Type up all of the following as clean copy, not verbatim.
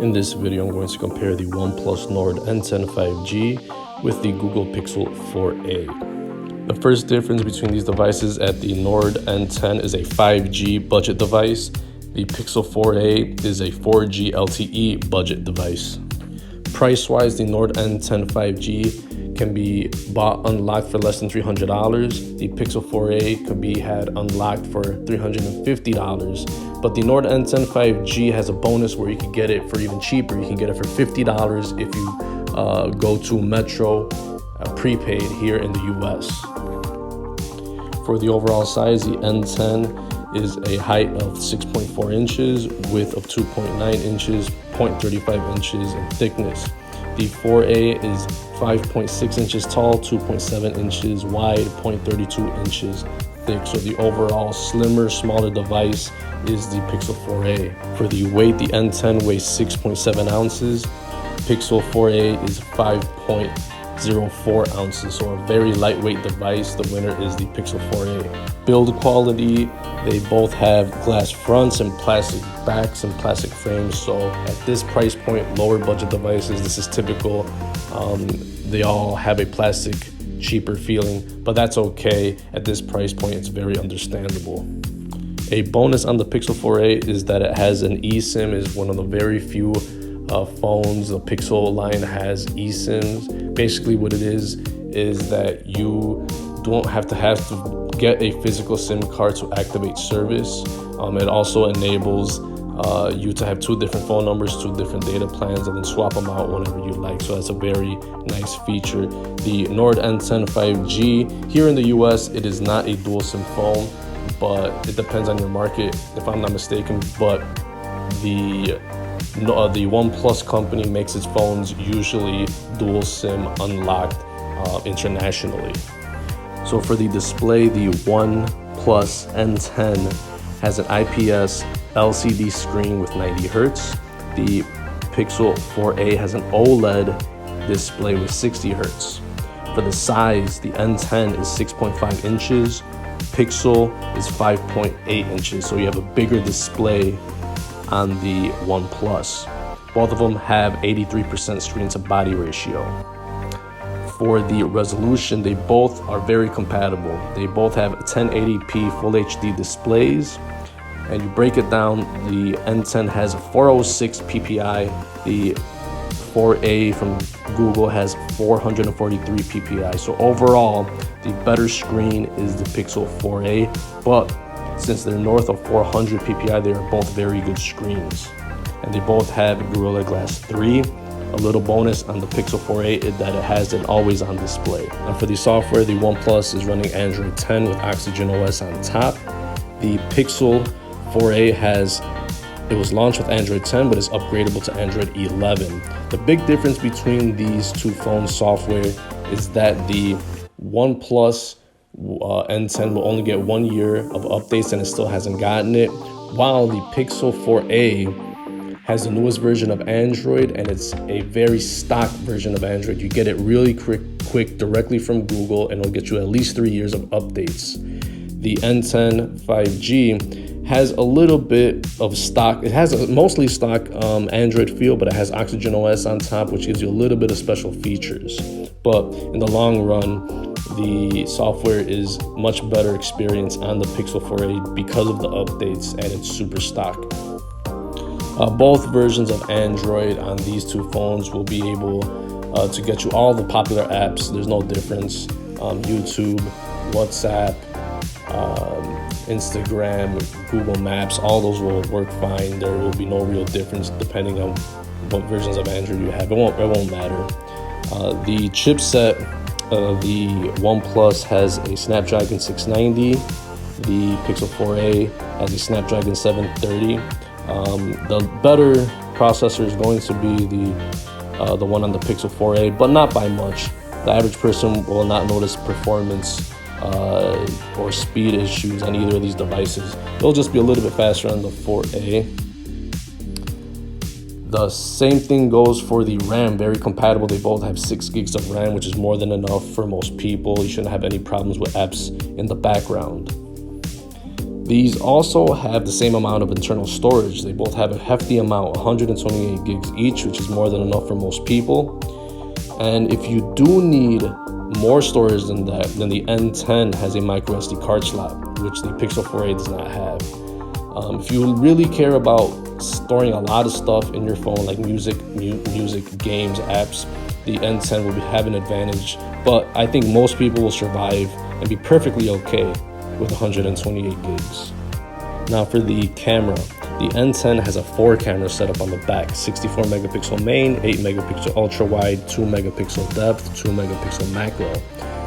In this video, I'm going to compare the OnePlus Nord N10 5G with the Google Pixel 4a. The first difference between these devices at the Nord N10 is a 5G budget device. The Pixel 4a is a 4G LTE budget device. Price-wise, the Nord N10 5G can be bought unlocked for less than $300. The Pixel 4a could be had unlocked for $350. But the Nord N10 5G has a bonus where you can get it for even cheaper. You can get it for $50 if you go to Metro prepaid here in the US. For the overall size, the N10 is a height of 6.4 inches, width of 2.9 inches, 0.35 inches in thickness. The 4A is 5.6 inches tall, 2.7 inches wide, 0.32 inches thick. So the overall slimmer, smaller device is the Pixel 4a. For the weight, the N10 weighs 6.7 ounces. Pixel 4a is 5.04 ounces, so a very lightweight device. The winner is the Pixel 4a. Build quality, they both have glass fronts and plastic backs and plastic frames. So at this price point, lower budget devices, this is typical. They all have a plastic, cheaper feeling, but that's okay. At this price point, it's very understandable. A bonus on the Pixel 4a is that it has an eSIM. Is one of the very few phones the Pixel line has eSIMs. Basically what it is that you don't have to get a physical SIM card to activate service. It also enables you to have two different phone numbers, two different data plans, and then swap them out whenever you like. So that's a very nice feature. The Nord N10 5G, here in the US, it is not a dual SIM phone, but it depends on your market, if I'm not mistaken. But the OnePlus company makes its phones usually dual SIM unlocked internationally. So for the display, the OnePlus N10 has an IPS LCD screen with 90 Hz. The Pixel 4a has an OLED display with 60 Hz. For the size, the N10 is 6.5 inches. Pixel is 5.8 inches. So you have a bigger display on the OnePlus. Both of them have 83% screen to body ratio. For the resolution, they both are very compatible. They both have 1080p Full HD displays. And you break it down, the N10 has 406 ppi. The 4a from Google has 443 ppi. So overall, the better screen is the Pixel 4a, but since they're north of 400 ppi, they are both very good screens. And they both have Gorilla Glass 3. A little bonus on the Pixel 4a is that it has an always-on display. And for the software, the OnePlus is running Android 10 with Oxygen OS on top. The Pixel 4a it was launched with Android 10, but is upgradable to Android 11. The big difference between these two phones' software is that the OnePlus N10 will only get 1 year of updates and it still hasn't gotten it, while the Pixel 4a has the newest version of Android, and it's a very stock version of Android. You get it really quick directly from Google, and it'll get you at least 3 years of updates. The N10 5G has a little bit of stock. It has a mostly stock Android feel, but it has Oxygen OS on top, which gives you a little bit of special features. But in the long run, the software is much better experience on the Pixel 4a because of the updates, and it's super stock. Both versions of Android on these two phones will be able to get you all the popular apps. There's no difference. YouTube, WhatsApp, Instagram, Google Maps, all those will work fine. There will be no real difference depending on what versions of Android you have. It won't matter. The chipset, the OnePlus has a Snapdragon 690. The Pixel 4a has a Snapdragon 730. The better processor is going to be the one on the Pixel 4a, but not by much. The average person will not notice performance or speed issues on either of these devices. It'll just be a little bit faster on the 4a. The same thing goes for the RAM, very compatible. They both have 6 gigs of RAM, which is more than enough for most people. You shouldn't have any problems with apps in the background. These also have the same amount of internal storage. They both have a hefty amount, 128 gigs each, which is more than enough for most people. And if you do need more storage than that, then the N10 has a micro SD card slot, which the Pixel 4a does not have. If you really care about storing a lot of stuff in your phone, like music, games, apps, the N10 will have an advantage. But I think most people will survive and be perfectly okay with 128 gigs. Now for the camera, the N10 has a 4-camera setup on the back, 64 megapixel main, 8 megapixel ultra wide, 2 megapixel depth, 2 megapixel macro.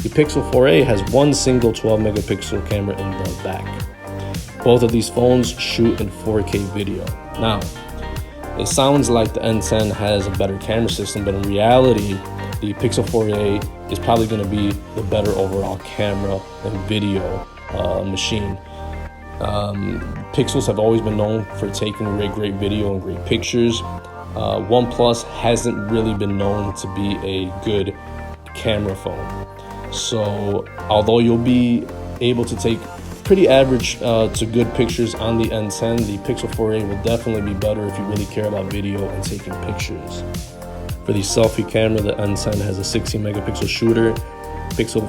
The Pixel 4a has one single 12 megapixel camera in the back. Both of these phones shoot in 4K video. Now, it sounds like the N10 has a better camera system, but in reality, the Pixel 4a is probably going to be the better overall camera and video machine. Pixels have always been known for taking great video and great pictures. OnePlus hasn't really been known to be a good camera phone. So although you'll be able to take pretty average to good pictures on the N10, the Pixel 4a will definitely be better if you really care about video and taking pictures. For the selfie camera, the N10 has a 16 megapixel shooter. Pixel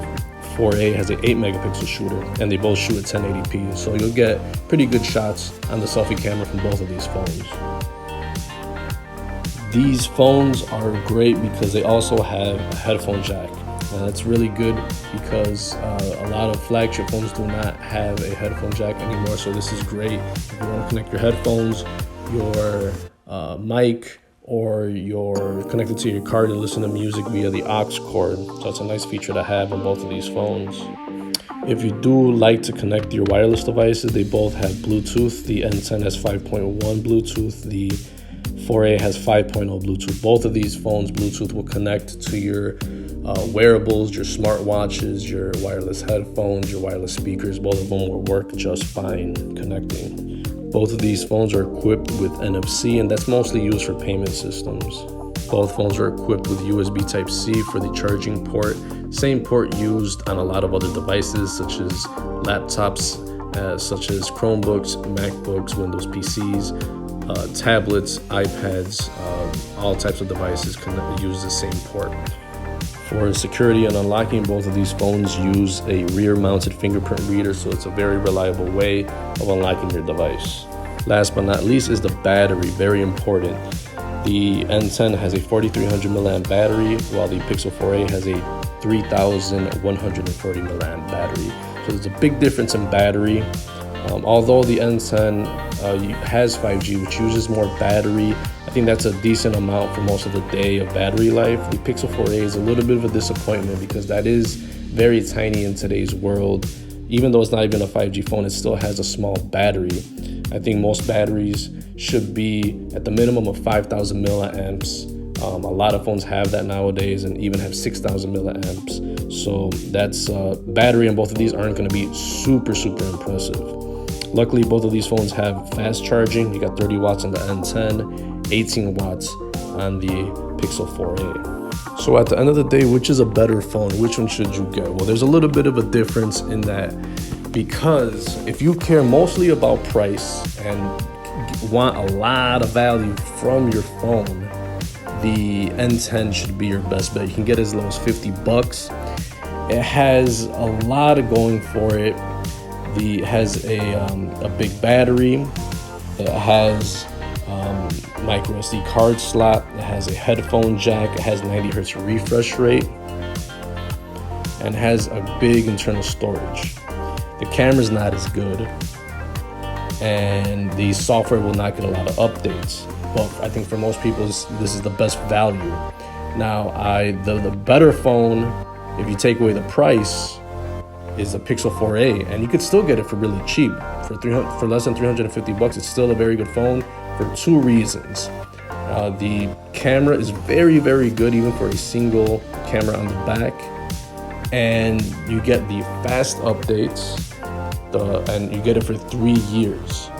4a has an 8 megapixel shooter, and they both shoot at 1080p, so you'll get pretty good shots on the selfie camera from both of these phones. These phones are great because they also have a headphone jack. That's really good because a lot of flagship phones do not have a headphone jack anymore, so this is great if you want to connect your headphones, your mic, or you're connected to your car to listen to music via the aux cord. So it's a nice feature to have on both of these phones. If you do like to connect your wireless devices, they both have Bluetooth. The N10 has 5.1 Bluetooth. The 4a has 5.0 Bluetooth. Both of these phones, Bluetooth will connect to your wearables, your smartwatches, your wireless headphones, your wireless speakers. Both of them will work just fine connecting. Both of these phones are equipped with NFC, and that's mostly used for payment systems. Both phones are equipped with USB Type-C for the charging port, same port used on a lot of other devices such as laptops, such as Chromebooks, MacBooks, Windows PCs, tablets, iPads, all types of devices can use the same port. For security and unlocking, both of these phones use a rear-mounted fingerprint reader, so it's a very reliable way of unlocking your device. Last but not least is the battery, very important. The N10 has a 4300 milliamp battery, while the Pixel 4a has a 3140 milliamp battery. So there's a big difference in battery. Although the N10 has 5G, which uses more battery, I think that's a decent amount for most of the day of battery life. The Pixel 4a is a little bit of a disappointment because that is very tiny in today's world. Even though it's not even a 5G phone, it still has a small battery. I think most batteries should be at the minimum of 5,000 milliamps. A lot of phones have that nowadays and even have 6,000 milliamps. So that's battery on both of these aren't going to be super impressive. Luckily, both of these phones have fast charging. You got 30 watts on the N10, 18 watts on the Pixel 4a. So at the end of the day, which is a better phone? Which one should you get? Well, there's a little bit of a difference in that, because if you care mostly about price and want a lot of value from your phone, the N10 should be your best bet. You can get as low as $50. It has a lot of going for it. It has a big battery. It has micro SD card slot. It has a headphone jack. It has 90 hertz refresh rate, and has a big internal storage. The camera's not as good, and the software will not get a lot of updates. But I think for most people, this is the best value. Now, the better phone, if you take away the price, is a Pixel 4a, and you could still get it for really cheap. For less than $350, it's still a very good phone for two reasons. The camera is very good, even for a single camera on the back, and you get the fast updates, and you get it for 3 years.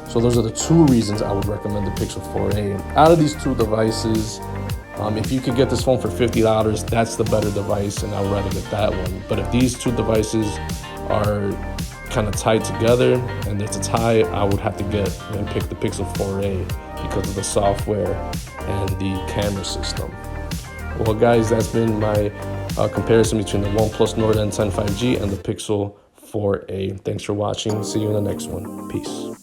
So those are the two reasons I would recommend the Pixel 4a. And out of these two devices, if you could get this phone for $50, that's the better device, and I would rather get that one. But if these two devices are kind of tied together and it's a tie, I would have to get and pick the Pixel 4a because of the software and the camera system. Well guys, that's been my comparison between the OnePlus Nord N10 5G and the Pixel 4a. Thanks for watching. See you in the next one. Peace.